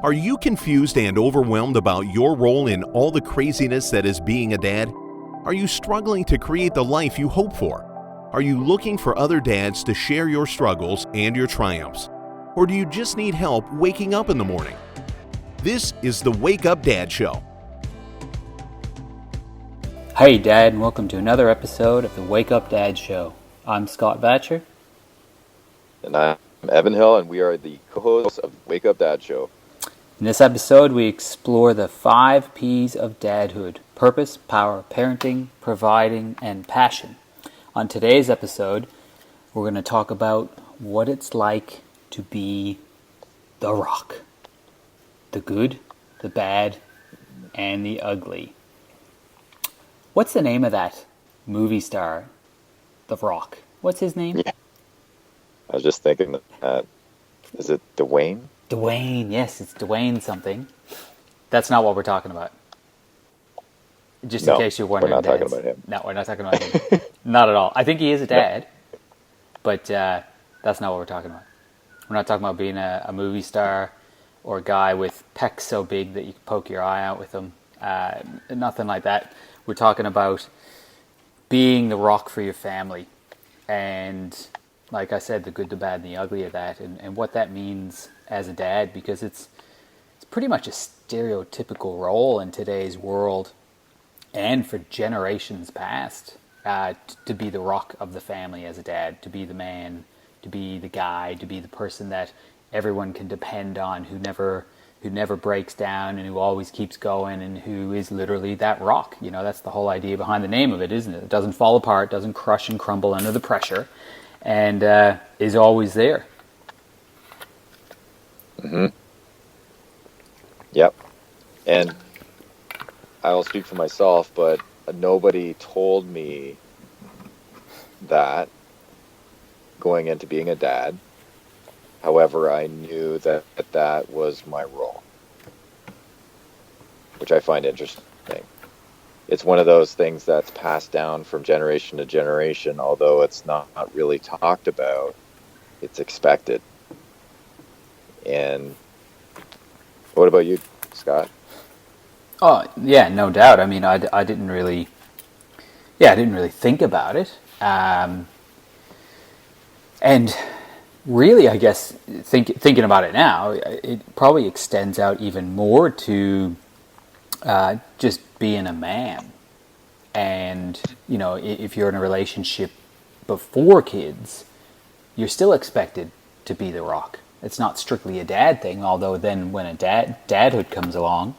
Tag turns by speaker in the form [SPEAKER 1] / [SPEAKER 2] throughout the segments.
[SPEAKER 1] Are you confused and overwhelmed about your role in all the craziness that is being a dad? Are you struggling to create the life you hope for? Are you looking for other dads to share your struggles and your triumphs? Or do you just need help waking up in the morning? This is the Wake Up Dad Show.
[SPEAKER 2] Hey Dad, and welcome to another episode of the Wake Up Dad Show. I'm Scott Batcher.
[SPEAKER 3] And I'm Evan Hill, and we are the co-hosts of the Wake Up Dad Show.
[SPEAKER 2] In this episode, we explore the 5 P's of dadhood: purpose, power, parenting, providing, and passion. On today's episode, we're going to talk about what it's like to be the Rock. The good, the bad, and the ugly. What's the name of that movie star, The Rock? What's his name?
[SPEAKER 3] Yeah. I was just thinking that. Is it Dwayne?
[SPEAKER 2] Dwayne, yes, it's Dwayne something. That's not what we're talking about. Just in case you're wondering.
[SPEAKER 3] We're not talking about him.
[SPEAKER 2] No, we're not talking about him. Not at all. I think he is a dad, but that's not what we're talking about. We're not talking about being a movie star or a guy with pecs so big that you can poke your eye out with them. Nothing like that. We're talking about being the rock for your family. And like I said, the good, the bad, and the ugly of that, and what that means as a dad, because it's pretty much a stereotypical role in today's world and for generations past, to be the rock of the family as a dad, to be the man, to be the guy, to be the person that everyone can depend on, who never breaks down and who always keeps going and who is literally that rock. You know, that's the whole idea behind the name of it, isn't it? It doesn't fall apart, doesn't crush and crumble under the pressure, and is always there.
[SPEAKER 3] Mm-hmm. Yep. And I will speak for myself, but nobody told me that going into being a dad. However, I knew that was my role, which I find interesting. It's one of those things that's passed down from generation to generation, although it's not really talked about. It's expected. And what about you, Scott?
[SPEAKER 2] Oh, yeah, no doubt. I mean, I didn't really think about it. And really, I guess, thinking about it now, it probably extends out even more to just being a man. And, you know, if you're in a relationship before kids, you're still expected to be the rock. It's not strictly a dad thing, although then when a dadhood comes along,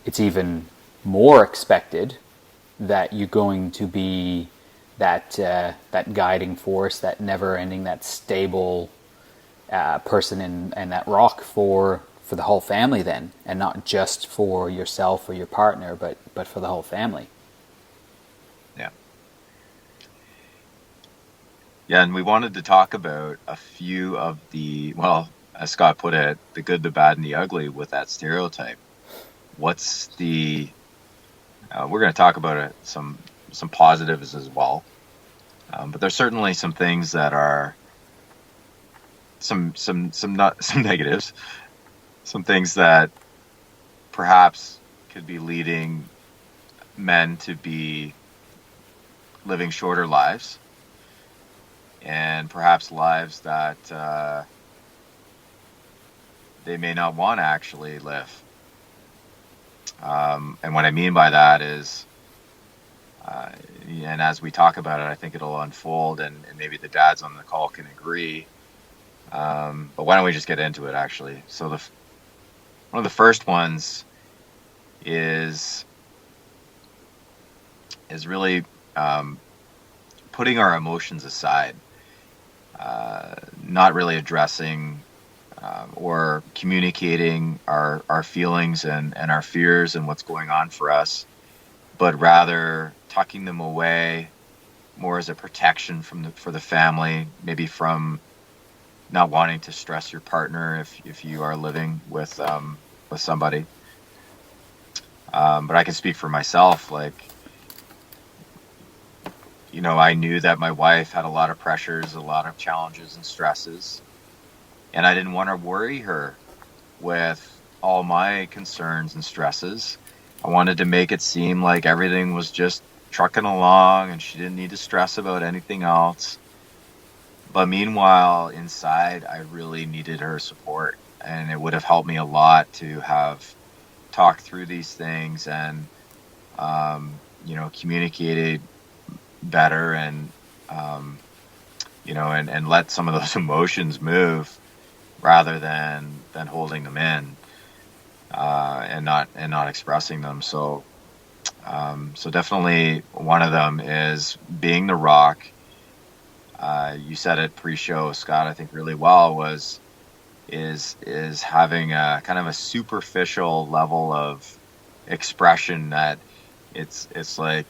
[SPEAKER 2] it's even more expected that you're going to be that guiding force, that never-ending, that stable person and that rock for the whole family then, and not just for yourself or your partner, but for the whole family.
[SPEAKER 4] Yeah, and we wanted to talk about a few of the, well, as Scott put it, the good, the bad, and the ugly with that stereotype. What's the... we're going to talk about it, some positives as well. But there's certainly some things that are some negatives, some things that perhaps could be leading men to be living shorter lives, and perhaps lives that they may not want to actually live. And what I mean by that is, and as we talk about it, I think it'll unfold, and maybe the dads on the call can agree. But why don't we just get into it, actually? So one of the first ones is really putting our emotions aside, not really addressing or communicating our feelings and our fears and what's going on for us, but rather tucking them away more as a protection for the family, maybe from not wanting to stress your partner if you are living with somebody. But I can speak for myself, like, you know, I knew that my wife had a lot of pressures, a lot of challenges and stresses, and I didn't want to worry her with all my concerns and stresses. I wanted to make it seem like everything was just trucking along and she didn't need to stress about anything else. But meanwhile, inside, I really needed her support. And it would have helped me a lot to have talked through these things and, communicated better and, and let some of those emotions move rather than holding them in and not expressing them. So definitely one of them is being the rock. You said it pre-show, Scott, I think really well, is having a kind of a superficial level of expression that it's like,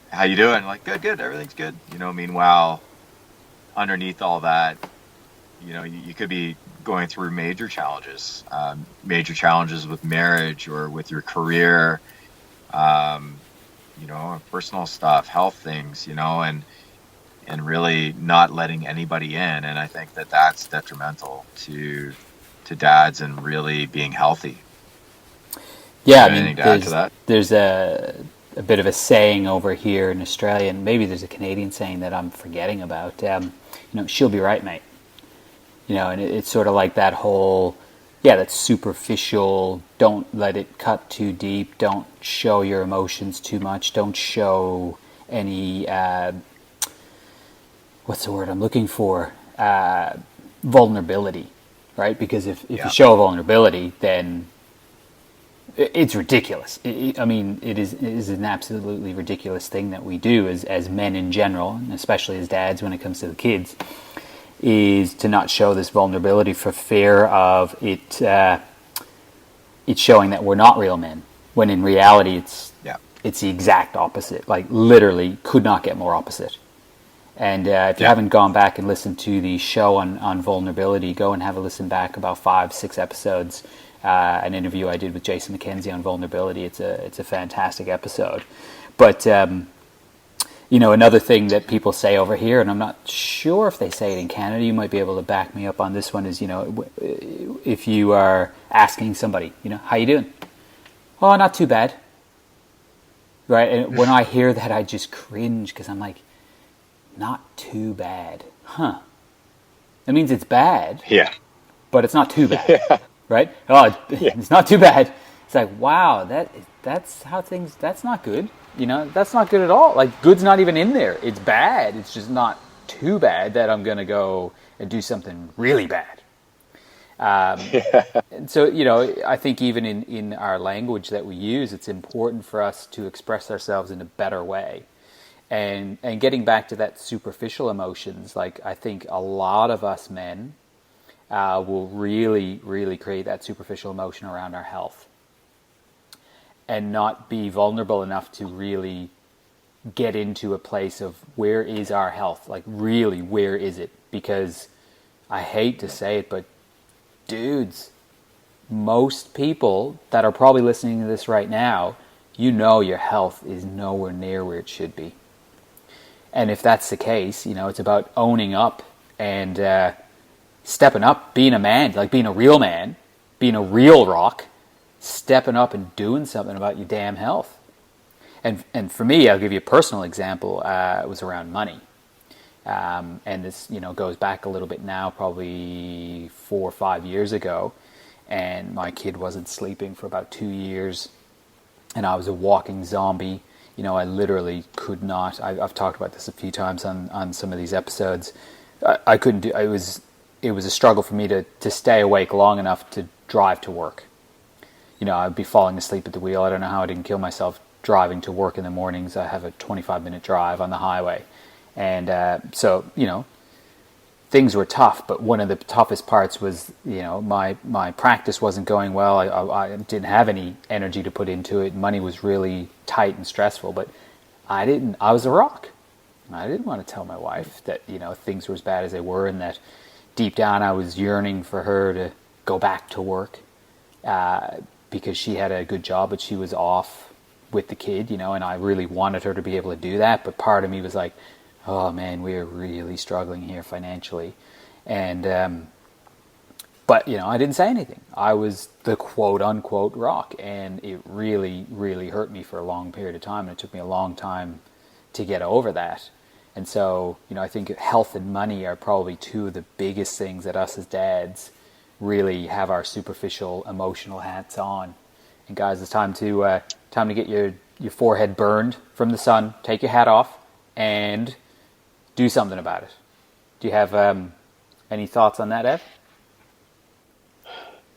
[SPEAKER 4] how you doing? Like, good, everything's good. Meanwhile, underneath all that, you could be going through major challenges with marriage or with your career, personal stuff, health things, and really not letting anybody in. And I think that that's detrimental to dads and really being healthy.
[SPEAKER 2] Yeah,
[SPEAKER 4] Anything to add to that?
[SPEAKER 2] There's a bit of a saying over here in Australia, and maybe there's a Canadian saying that I'm forgetting about. She'll be right, mate. And it's sort of like that whole, that's superficial. Don't let it cut too deep. Don't show your emotions too much. Don't show any, what's the word I'm looking for? Vulnerability, right? Because if you show vulnerability, then it's ridiculous. It is an absolutely ridiculous thing that we do as men in general, and especially as dads when it comes to the kids, is to not show this vulnerability for fear of it showing that we're not real men, when in reality it's the exact opposite. Like, literally could not get more opposite. And if you haven't gone back and listened to the show on vulnerability, go and have a listen back, about 5-6 episodes. An interview I did with Jason McKenzie on vulnerability. It's a fantastic episode. But another thing that people say over here, and I'm not sure if they say it in Canada, you might be able to back me up on this one, is, if you are asking somebody, how you doing? Oh, not too bad. Right? And when I hear that, I just cringe, because I'm like, not too bad. Huh. That means it's bad.
[SPEAKER 3] Yeah.
[SPEAKER 2] But it's not too bad. Yeah. Right? Oh, it's not too bad. It's like, wow, that's how things, that's not good. That's not good at all. Like, good's not even in there. It's bad. It's just not too bad that I'm going to go and do something really bad. So, I think even in our language that we use, it's important for us to express ourselves in a better way. And getting back to that superficial emotions, like, I think a lot of us men will really, really create that superficial emotion around our health and not be vulnerable enough to really get into a place of where is our health? Like, really, where is it? Because I hate to say it, but dudes, most people that are probably listening to this right now, your health is nowhere near where it should be. And if that's the case, it's about owning up and stepping up, being a man, like being a real man, being a real rock, stepping up and doing something about your damn health. And for me, I'll give you a personal example. It was around money. And this, goes back a little bit now, probably 4 or 5 years ago. And my kid wasn't sleeping for about 2 years. And I was a walking zombie. I literally could not. I've talked about this a few times on some of these episodes. I couldn't do. It was a struggle for me to stay awake long enough to drive to work. I'd be falling asleep at the wheel. I don't know how I didn't kill myself driving to work in the mornings. I have a 25-minute drive on the highway, and so things were tough. But one of the toughest parts was my practice wasn't going well. I didn't have any energy to put into it. Money was really tight and stressful. But I was a rock. I didn't want to tell my wife that things were as bad as they were, and that deep down I was yearning for her to go back to work because she had a good job, but she was off with the kid, and I really wanted her to be able to do that. But part of me was like, oh man, we're really struggling here financially. And But, I didn't say anything. I was the quote-unquote rock, and it really, really hurt me for a long period of time, and it took me a long time to get over that. And so, I think health and money are probably two of the biggest things that us as dads really have our superficial emotional hats on. And guys, it's time to get your forehead burned from the sun, take your hat off, and do something about it. Do you have any thoughts on that, Ev?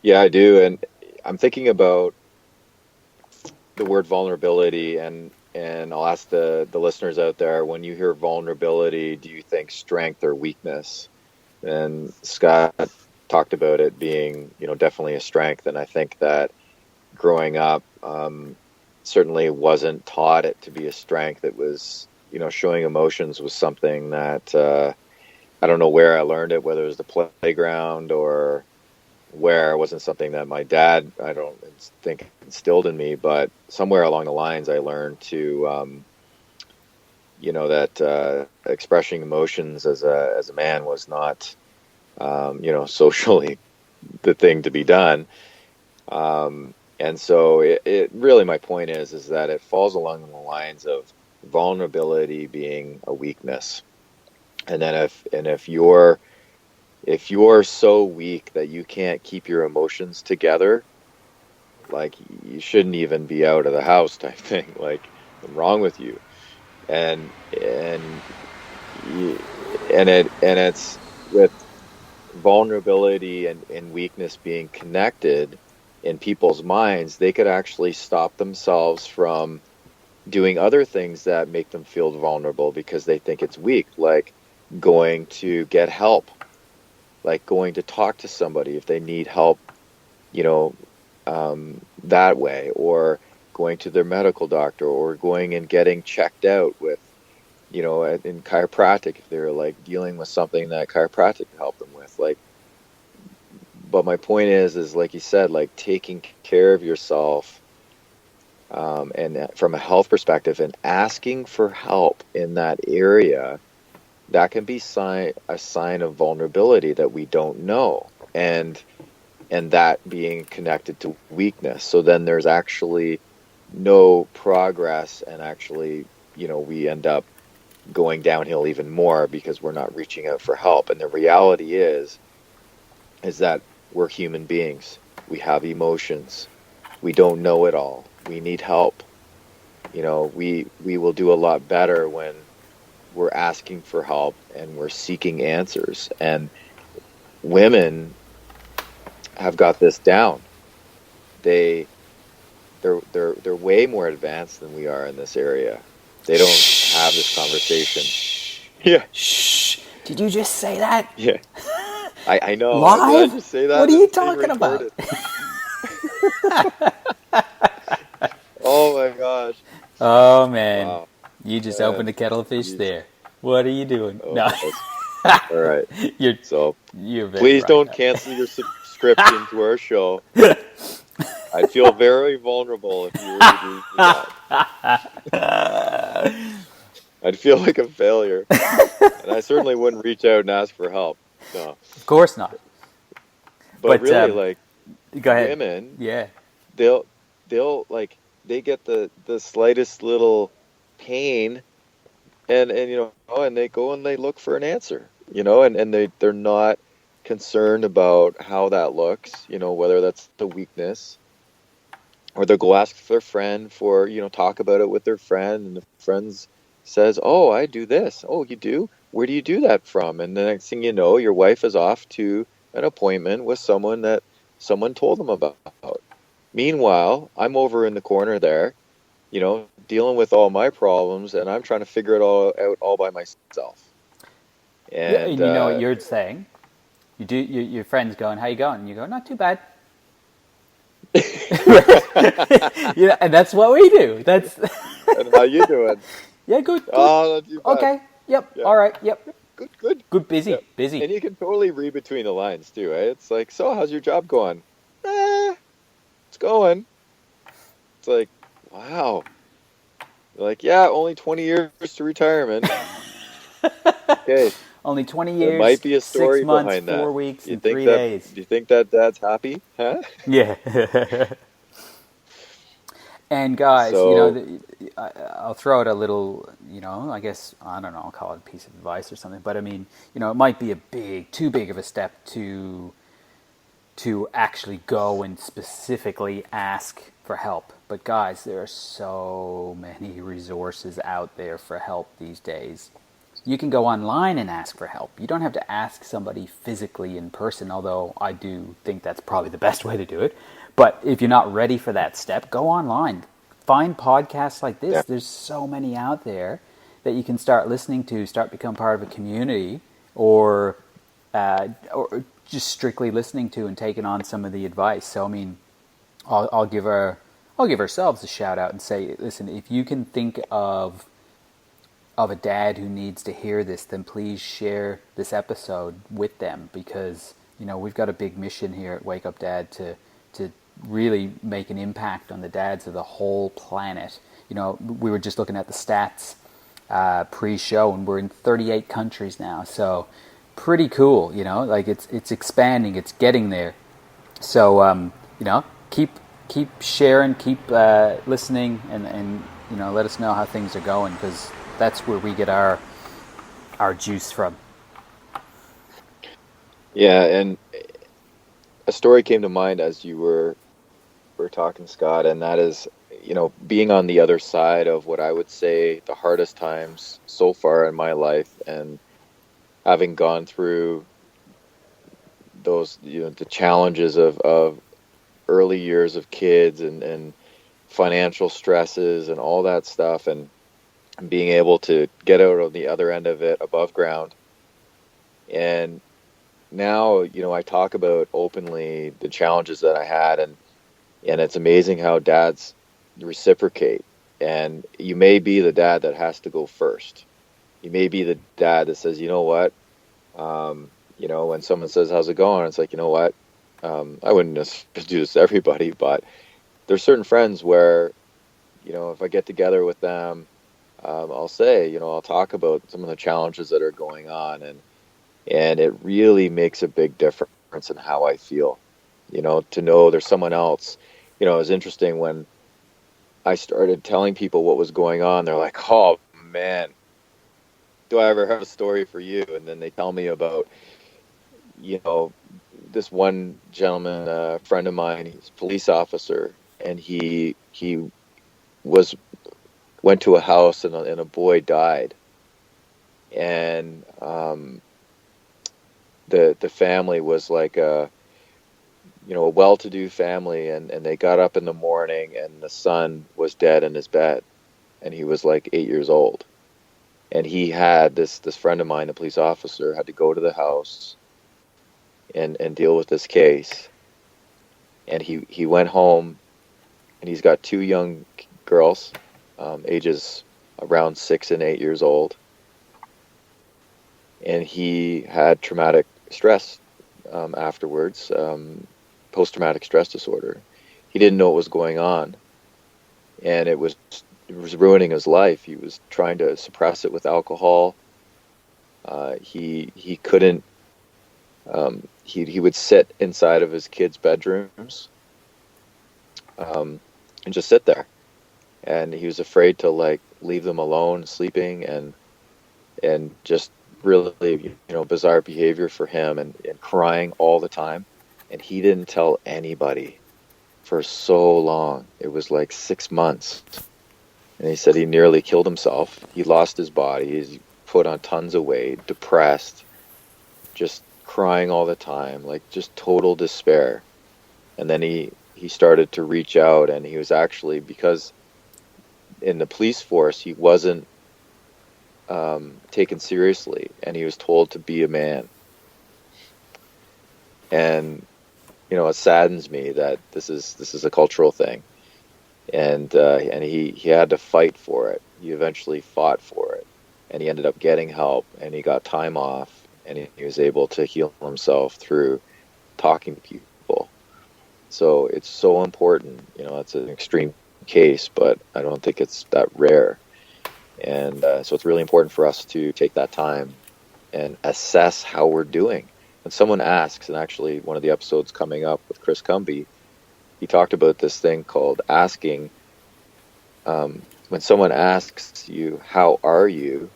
[SPEAKER 3] Yeah, I do. And I'm thinking about the word vulnerability, and I'll ask the listeners out there, when you hear vulnerability, do you think strength or weakness? And Scott talked about it being, definitely a strength. And I think that growing up, certainly wasn't taught it to be a strength. It was, showing emotions was something that I don't know where I learned it, whether it was the playground or where. It wasn't something that my dad, I don't think, instilled in me, but somewhere along the lines I learned to, that expressing emotions as a man was not, socially the thing to be done. And so it really, my point is that it falls along the lines of vulnerability being a weakness. And then if you're so weak that you can't keep your emotions together, like, you shouldn't even be out of the house type thing. Like, what's wrong with you? And it's with vulnerability and weakness being connected in people's minds, they could actually stop themselves from doing other things that make them feel vulnerable because they think it's weak, like going to get help, like going to talk to somebody if they need help, that way, or going to their medical doctor, or going and getting checked out with, in chiropractic, if they're like dealing with something that chiropractic can help them with. Like, but my point is like you said, like taking care of yourself, and from a health perspective, and asking for help in that area, that can be a sign of vulnerability that we don't know, and that being connected to weakness. So then there's actually no progress, and actually, we end up going downhill even more because we're not reaching out for help. And the reality is that we're human beings. We have emotions. We don't know it all. We need help. We will do a lot better when we're asking for help and we're seeking answers. And women have got this down. They're way more advanced than we are in this area. They don't have this conversation. Yeah.
[SPEAKER 2] Shh. Did you just say that?
[SPEAKER 3] Yeah. I know.
[SPEAKER 2] Live?
[SPEAKER 3] Did I just say that?
[SPEAKER 2] What are you talking about?
[SPEAKER 3] Oh my gosh.
[SPEAKER 2] Oh man.
[SPEAKER 3] Wow.
[SPEAKER 2] You just opened a kettle of fish there. What are you doing?
[SPEAKER 3] Oh,
[SPEAKER 2] No.
[SPEAKER 3] all right.
[SPEAKER 2] You're very
[SPEAKER 3] please
[SPEAKER 2] right
[SPEAKER 3] don't
[SPEAKER 2] now.
[SPEAKER 3] cancel your subscription to our show. I'd feel very vulnerable if you were to do that. I'd feel like a failure. And I certainly wouldn't reach out and ask for help. No.
[SPEAKER 2] Of course not.
[SPEAKER 3] But really, like,
[SPEAKER 2] go ahead.
[SPEAKER 3] women,
[SPEAKER 2] Yeah.
[SPEAKER 3] they'll like, they get the slightest little pain, and and they go and they look for an answer, and they're not concerned about how that looks, whether that's the weakness, or they'll go ask their friend for, talk about it with their friend, and the friend says, "Oh, I do this." "Oh, you do? Where do you do that from?" And the next thing you know, your wife is off to an appointment with someone that someone told them about. Meanwhile, I'm over in the corner there, dealing with all my problems, and I'm trying to figure it all out all by myself.
[SPEAKER 2] And
[SPEAKER 3] And
[SPEAKER 2] you know what you're saying? Your friend's going, "How you going?" And you go, "Not too bad." And that's what we do. That's
[SPEAKER 3] and how you doing?
[SPEAKER 2] Yeah, good.
[SPEAKER 3] Oh, not too bad.
[SPEAKER 2] Okay. Yep.
[SPEAKER 3] Yeah.
[SPEAKER 2] All right. Yep.
[SPEAKER 3] Good.
[SPEAKER 2] Busy.
[SPEAKER 3] Yeah.
[SPEAKER 2] Busy.
[SPEAKER 3] And you can totally read between the lines too, right? It's like, "So, how's your job going?" It's going. It's like, wow. They're like, "Yeah, only 20 years to retirement." Okay.
[SPEAKER 2] Only 20
[SPEAKER 3] There
[SPEAKER 2] years,
[SPEAKER 3] might be a
[SPEAKER 2] 6
[SPEAKER 3] story
[SPEAKER 2] months,
[SPEAKER 3] behind
[SPEAKER 2] 4
[SPEAKER 3] that.
[SPEAKER 2] weeks,
[SPEAKER 3] You
[SPEAKER 2] and
[SPEAKER 3] think
[SPEAKER 2] 3
[SPEAKER 3] that?
[SPEAKER 2] days.
[SPEAKER 3] Do you think that Dad's happy? Huh?
[SPEAKER 2] Yeah. And guys,
[SPEAKER 3] So
[SPEAKER 2] I'll throw out a little, I guess, I don't know, I'll call it a piece of advice or something. But I mean, it might be too big of a step to actually go and specifically ask for help. But guys, there are so many resources out there for help these days. You can go online and ask for help. You don't have to ask somebody physically in person, although I do think that's probably the best way to do it. But if you're not ready for that step, go online. Find podcasts like this.
[SPEAKER 3] yeah,
[SPEAKER 2] There's so many out there that you can start listening to, start become part of a community, or just strictly listening to and taking on some of the advice. So I mean, I'll give ourselves a shout out and say, listen, if you can think of a dad who needs to hear this, then please share this episode with them, because we've got a big mission here at Wake Up Dad to really make an impact on the dads of the whole planet. We were just looking at the stats pre-show, and we're in 38 countries now, so pretty cool. Like it's expanding, it's getting there. So keep sharing, keep listening, and let us know how things are going, because that's where we get our juice from.
[SPEAKER 3] yeah, and a story came to mind as you were talking, Scott, and that is, being on the other side of what I would say the hardest times so far in my life, and having gone through those, the challenges of early years of kids, and financial stresses and all that stuff, and being able to get out on the other end of it above ground. And now, I talk about openly the challenges that I had, and it's amazing how dads reciprocate. And you may be the dad that has to go first. You may be the dad that says, you know what, when someone says, how's it going? It's like, you know what, I wouldn't necessarily do this to everybody, but there's certain friends where, if I get together with them, I'll say, I'll talk about some of the challenges that are going on, and it really makes a big difference in how I feel. To know there's someone else. It was interesting when I started telling people what was going on. They're like, "Oh man, do I ever have a story for you?" And then they tell me about, this one gentleman, a friend of mine. He's a police officer, and he was went to a house, and a boy died, and the family was like a well-to-do family, and they got up in the morning, and the son was dead in his bed, and he was like 8 years old, and he had this friend of mine, the police officer, had to go to the house and deal with this case, and he went home, and he's got two young girls, ages around 6 and 8 years old, and he had traumatic stress afterwards, post-traumatic stress disorder. He didn't know what was going on, and it was ruining his life. He was trying to suppress it with alcohol. He couldn't. He would sit inside of his kids' bedrooms, and just sit there, and he was afraid to leave them alone sleeping, and just really bizarre behavior for him, and crying all the time. And he didn't tell anybody for so long. It was like 6 months. And he said he nearly killed himself. He lost his body. He put on tons of weight, depressed, just crying all the time, like just total despair. And then he started to reach out, and he was actually, because in the police force, he wasn't taken seriously, and he was told to be a man. And it saddens me that this is a cultural thing, and he had to fight for it. He eventually fought for it, and he ended up getting help, and he got time off, and he was able to heal himself through talking to people. So it's so important. It's an extreme case, but I don't think it's that rare, and so it's really important for us to take that time and assess how we're doing. When someone asks, and actually one of the episodes coming up with Chris Cumby, he talked about this thing called asking. When someone asks you, how are you,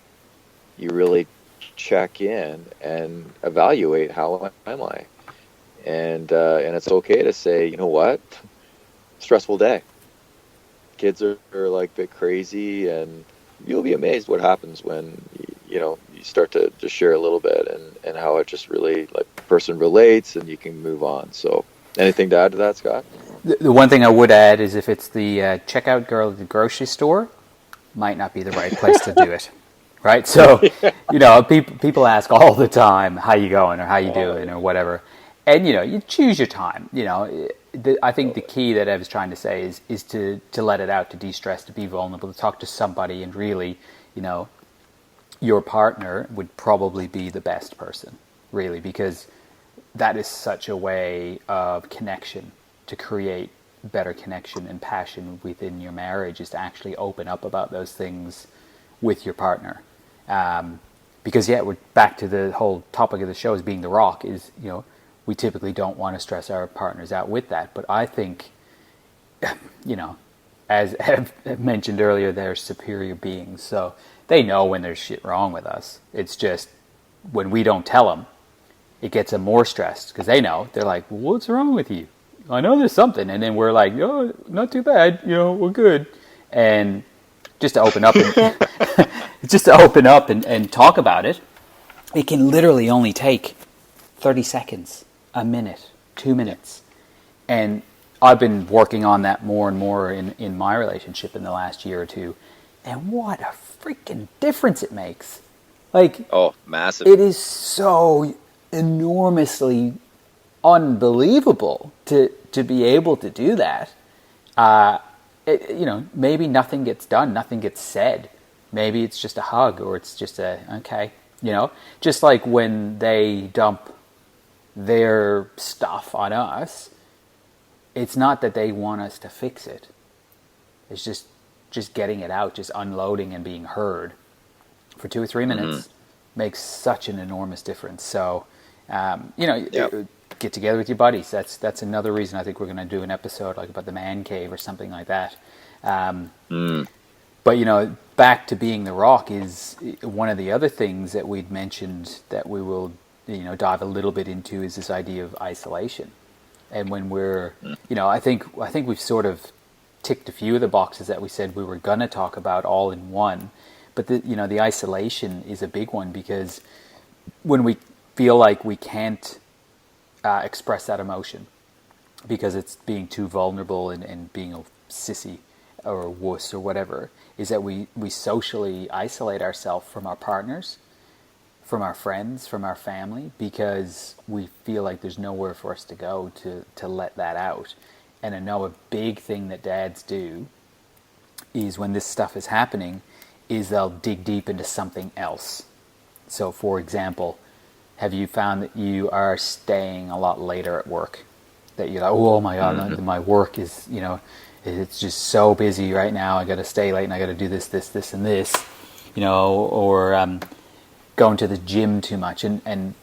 [SPEAKER 3] you really check in and evaluate, how am I? And it's okay to say, you know what, stressful day. Kids are like a bit crazy, and you'll be amazed what happens when you start to just share a little bit, and how it just really, like, the person relates and you can move on. So anything to add to that, Scott?
[SPEAKER 2] The one thing I would add is if it's the checkout girl at the grocery store, might not be the right place to do it. Right? So, people ask all the time, how you going or how you doing or whatever. And, you choose your time. I think the key that I was trying to say is to let it out, to de-stress, to be vulnerable, to talk to somebody, and really, your partner would probably be the best person, really, because that is such a way of connection, to create better connection and passion within your marriage, is to actually open up about those things with your partner. Because we're back to the whole topic of the show, is being the rock, is, we typically don't want to stress our partners out with that. But I think, as I've mentioned earlier, they're superior beings. So they know when there's shit wrong with us. It's just when we don't tell them, it gets them more stressed, because they know. They're like, well, what's wrong with you? I know there's something. And then we're like, oh, not too bad. We're good. And just to open up and talk about it, it can literally only take 30 seconds, a minute, 2 minutes. And I've been working on that more and more in my relationship in the last year or two. And what a freaking difference it makes. Like,
[SPEAKER 3] oh, massive.
[SPEAKER 2] It is so enormously unbelievable to be able to do that. Maybe nothing gets done, nothing gets said. Maybe it's just a hug, or it's just okay. Just like when they dump their stuff on us, it's not that they want us to fix it. It's just getting it out, just unloading and being heard for 2 or 3 minutes makes such an enormous difference. So, get together with your buddies. That's another reason I think we're going to do an episode like about the man cave or something like that. But back to being the rock is one of the other things that we'd mentioned that we will dive a little bit into, is this idea of isolation. And when we're I think we've sort of ticked a few of the boxes that we said we were gonna talk about all in one, but the isolation is a big one, because when we feel like we can't express that emotion because it's being too vulnerable and being a sissy or a wuss or whatever, is that we socially isolate ourselves from our partners, from our friends, from our family, because we feel like there's nowhere for us to go to let that out. And I know a big thing that dads do is, when this stuff is happening, is they'll dig deep into something else. So, for example, have you found that you are staying a lot later at work? That you're like, oh my God, my work is, it's just so busy right now. I got to stay late and I got to do this, and this, or going to the gym too much. And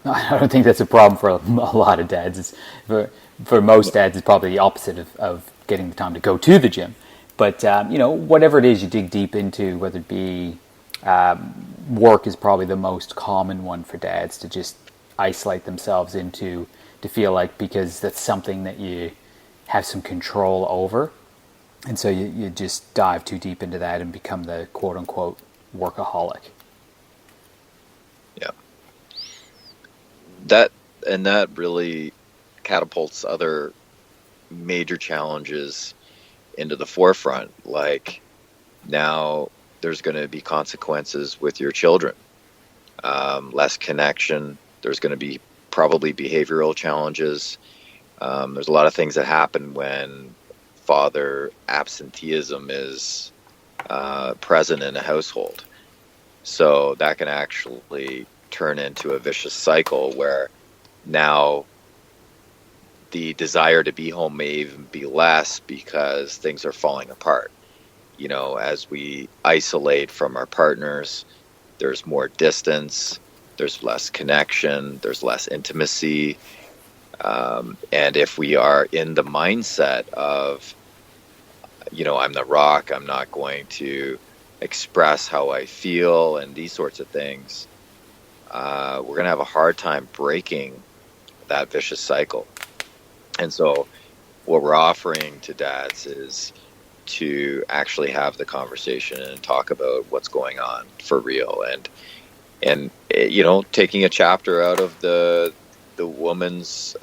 [SPEAKER 2] I don't think that's a problem for a lot of dads. For most dads, it's probably the opposite of getting the time to go to the gym. But, whatever it is you dig deep into, whether it be work, is probably the most common one for dads to just isolate themselves into, to feel like, because that's something that you have some control over. And so you just dive too deep into that and become the quote-unquote workaholic.
[SPEAKER 3] Yeah. That really catapults other major challenges into the forefront. Like, now there's going to be consequences with your children, less connection. There's going to be probably behavioral challenges. There's a lot of things that happen when father absenteeism is present in a household. So that can actually turn into a vicious cycle where now the desire to be home may even be less because things are falling apart. As we isolate from our partners, there's more distance. there's less connection, there's less intimacy. And if we are in the mindset of, I'm the rock, I'm not going to express how I feel and these sorts of things, we're going to have a hard time breaking that vicious cycle. And so what we're offering to dads is to actually have the conversation and talk about what's going on for real, and taking a chapter out of the woman's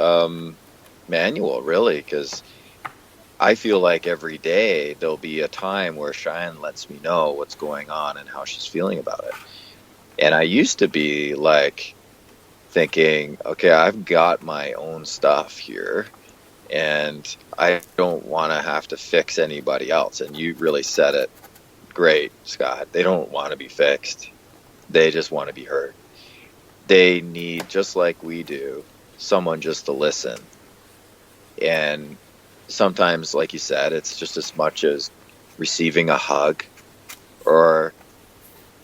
[SPEAKER 3] manual, really, because I feel like every day there'll be a time where Cheyenne lets me know what's going on and how she's feeling about it. And I used to be like thinking, okay, I've got my own stuff here and I don't want to have to fix anybody else. And you really said it great, Scott. They don't want to be fixed. They just want to be heard. They need, just like we do, someone just to listen. And sometimes, like you said, it's just as much as receiving a hug or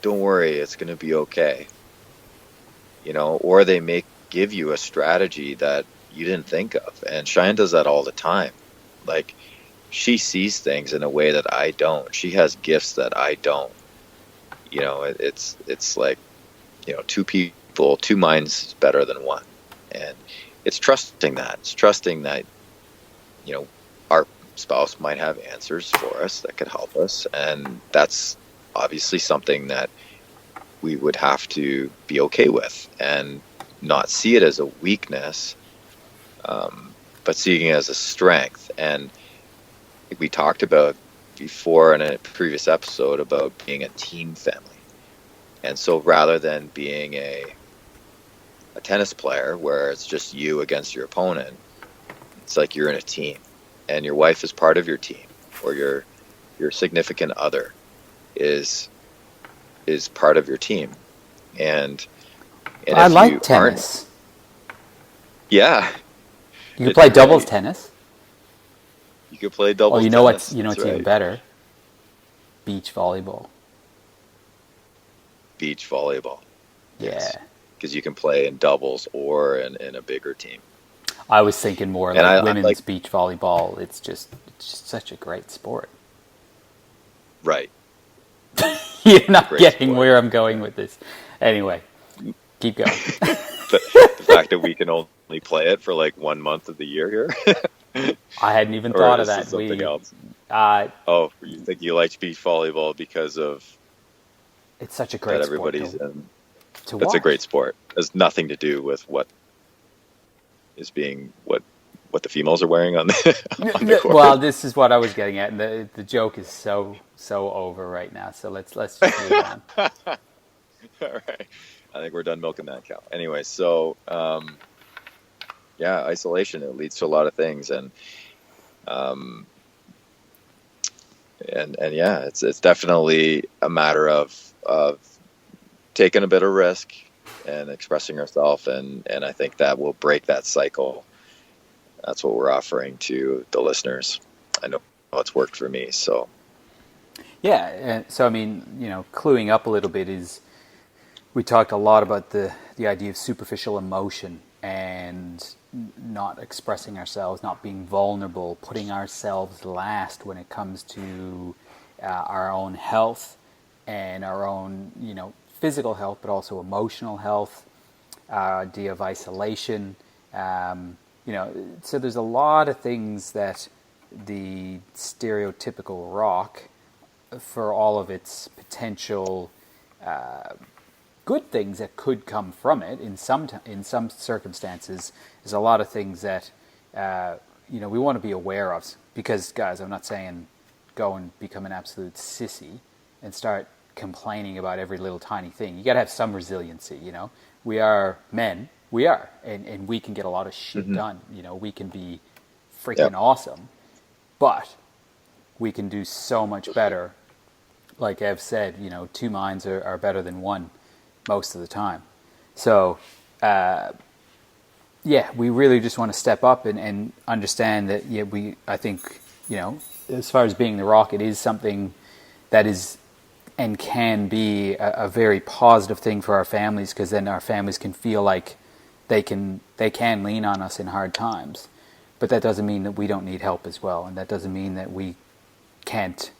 [SPEAKER 3] don't worry, it's going to be okay. Or they may give you a strategy that you didn't think of. And Cheyenne does that all the time. Like, she sees things in a way that I don't. She has gifts that I don't. It's like, two people, two minds is better than one. And it's trusting that. It's trusting that, our spouse might have answers for us that could help us. And that's obviously something that we would have to be okay with and not see it as a weakness, but seeing it as a strength. And we talked about before in a previous episode about being a team family. And so rather than being a tennis player where it's just you against your opponent, it's like you're in a team and your wife is part of your team, or your significant other is part of your team. And
[SPEAKER 2] I like tennis.
[SPEAKER 3] Yeah.
[SPEAKER 2] You can play doubles tennis.
[SPEAKER 3] You could play doubles tennis.
[SPEAKER 2] What's
[SPEAKER 3] right.
[SPEAKER 2] Even better? Beach volleyball.
[SPEAKER 3] Beach volleyball.
[SPEAKER 2] Yeah.
[SPEAKER 3] Yes. Because you can play in doubles or in a bigger team.
[SPEAKER 2] I was thinking more like women's beach volleyball. It's just such a great sport.
[SPEAKER 3] Right.
[SPEAKER 2] You're not getting sport. Where I'm going with this. Anyway, keep going.
[SPEAKER 3] the fact that we can only play it for like 1 month of the year here.
[SPEAKER 2] I hadn't even thought of that.
[SPEAKER 3] Something else. You think you liked beach volleyball because of?
[SPEAKER 2] It's such a great sport.
[SPEAKER 3] It's a great sport. It has nothing to do with what is being what the females are wearing on the court.
[SPEAKER 2] Well, this is what I was getting at, and the joke is so over right now. So let's just move on.
[SPEAKER 3] All right, I think we're done milking that cow. Anyway, so isolation, it leads to a lot of things, and it's definitely a matter of taking a bit of risk and expressing ourselves, and I think that will break that cycle. That's what we're offering to the listeners. I know it's worked for me, so.
[SPEAKER 2] Yeah, so I mean, cluing up a little bit is, we talked a lot about the idea of superficial emotion and not expressing ourselves, not being vulnerable, putting ourselves last when it comes to our own health and our own, physical health, but also emotional health, idea of isolation. So there's a lot of things that the stereotypical rock, for all of its potential good things that could come from it in some circumstances, is a lot of things that we want to be aware of. Because, guys, I'm not saying go and become an absolute sissy and start complaining about every little tiny thing. You got to have some resiliency. We are men. We are, and we can get a lot of shit done. We can be freaking awesome, but we can do so much better. Like Ev said, two minds are better than one most of the time. So, we really just want to step up and understand that. I think, as far as being the rock, it is something that is and can be a very positive thing for our families, because then our families can feel like they can lean on us in hard times. But that doesn't mean that we don't need help as well, and that doesn't mean that we can't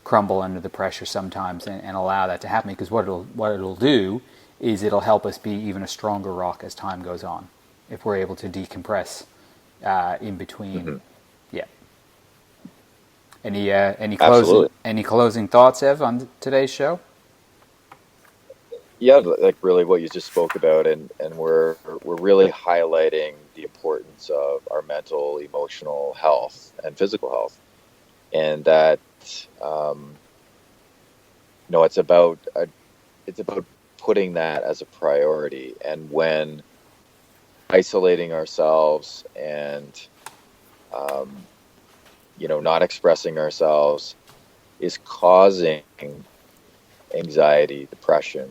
[SPEAKER 2] crumble under the pressure sometimes and allow that to happen, because what it'll do is it'll help us be even a stronger rock as time goes on, if we're able to decompress in between.
[SPEAKER 3] Mm-hmm.
[SPEAKER 2] Yeah. Any closing thoughts, Ev, on today's show?
[SPEAKER 3] Yeah, like really what you just spoke about, and we're really highlighting the importance of our mental, emotional health and physical health, and that it's about putting that as a priority. And when isolating ourselves and not expressing ourselves is causing anxiety, depression,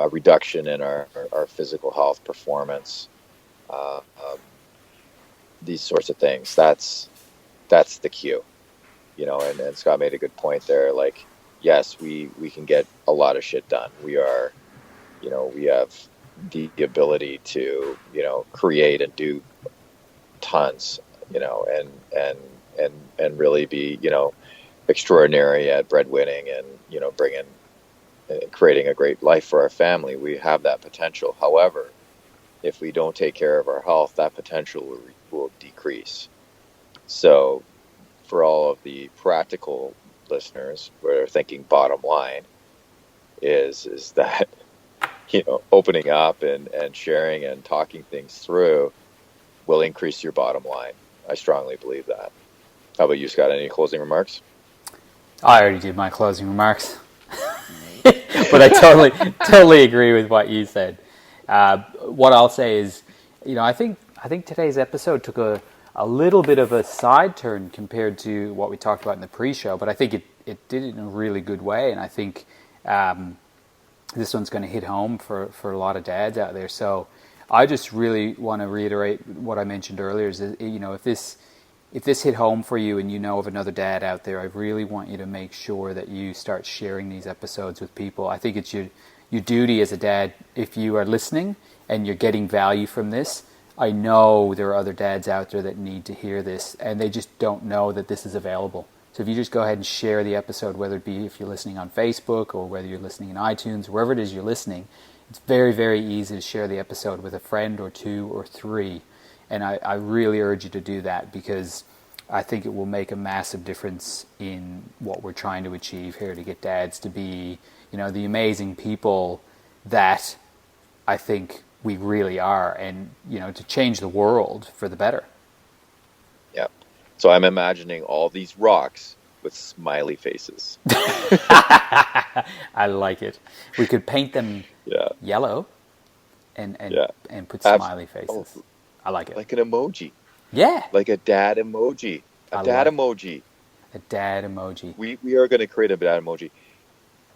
[SPEAKER 3] a reduction in our physical health performance, these sorts of things. That's the cue, and Scott made a good point there. Like, yes, we can get a lot of shit done. We are, we have the ability to, create and do tons, and really be, extraordinary at breadwinning and, bringing and creating a great life for our family. We have that potential. However, if we don't take care of our health, that potential will decrease. So for all of the practical listeners who are thinking bottom line is that, opening up and sharing and talking things through will increase your bottom line. I strongly believe that. How about you, Scott? Any closing remarks?
[SPEAKER 2] I already did my closing remarks. But I totally agree with what you said. What I'll say is, I think today's episode took a little bit of a side turn compared to what we talked about in the pre-show, but I think it did it in a really good way, and I think this one's going to hit home for a lot of dads out there. So I just really want to reiterate what I mentioned earlier, is that, if this hit home for you and you know of another dad out there, I really want you to make sure that you start sharing these episodes with people. I think it's your duty as a dad, if you are listening and you're getting value from this. I know there are other dads out there that need to hear this, and they just don't know that this is available. So if you just go ahead and share the episode, whether it be if you're listening on Facebook or whether you're listening in iTunes, wherever it is you're listening, it's very, very easy to share the episode with a friend or two or three. And I really urge you to do that, because I think it will make a massive difference in what we're trying to achieve here, to get dads to be, the amazing people that I think we really are, and, to change the world for the better.
[SPEAKER 3] Yeah. So I'm imagining all these rocks with smiley faces.
[SPEAKER 2] I like it. We could paint them yellow and put smiley faces.
[SPEAKER 3] Oh.
[SPEAKER 2] I like it.
[SPEAKER 3] Like an emoji.
[SPEAKER 2] Yeah.
[SPEAKER 3] Like a dad emoji. A dad emoji.
[SPEAKER 2] A dad emoji.
[SPEAKER 3] We are going to create a dad emoji.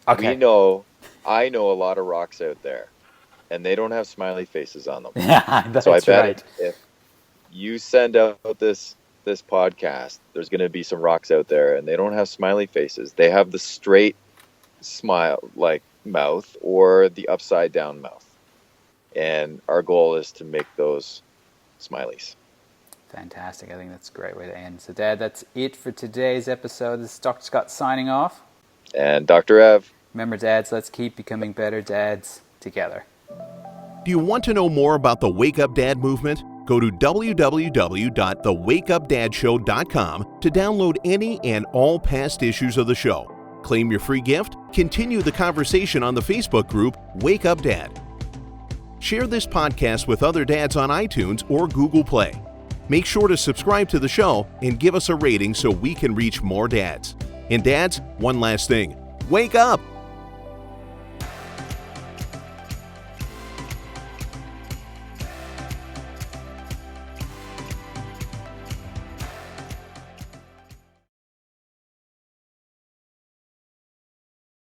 [SPEAKER 2] Okay.
[SPEAKER 3] I know a lot of rocks out there, and they don't have smiley faces on them.
[SPEAKER 2] Yeah, that's
[SPEAKER 3] so I bet
[SPEAKER 2] right.
[SPEAKER 3] if you send out this podcast, there's going to be some rocks out there, and they don't have smiley faces. They have the straight smile, like mouth, or the upside down mouth. And our goal is to make those smileys.
[SPEAKER 2] Fantastic. I think that's a great way to end. So, Dad, that's it for today's episode. This is Dr. Scott signing off.
[SPEAKER 3] And Dr. Ev.
[SPEAKER 2] Remember, dads, let's keep becoming better dads together.
[SPEAKER 1] Do you want to know more about the Wake Up Dad movement? Go to www.thewakeupdadshow.com to download any and all past issues of the show. Claim your free gift. Continue the conversation on the Facebook group Wake Up Dad. Share this podcast with other dads on iTunes or Google Play. Make sure to subscribe to the show and give us a rating so we can reach more dads. And dads, one last thing. Wake up!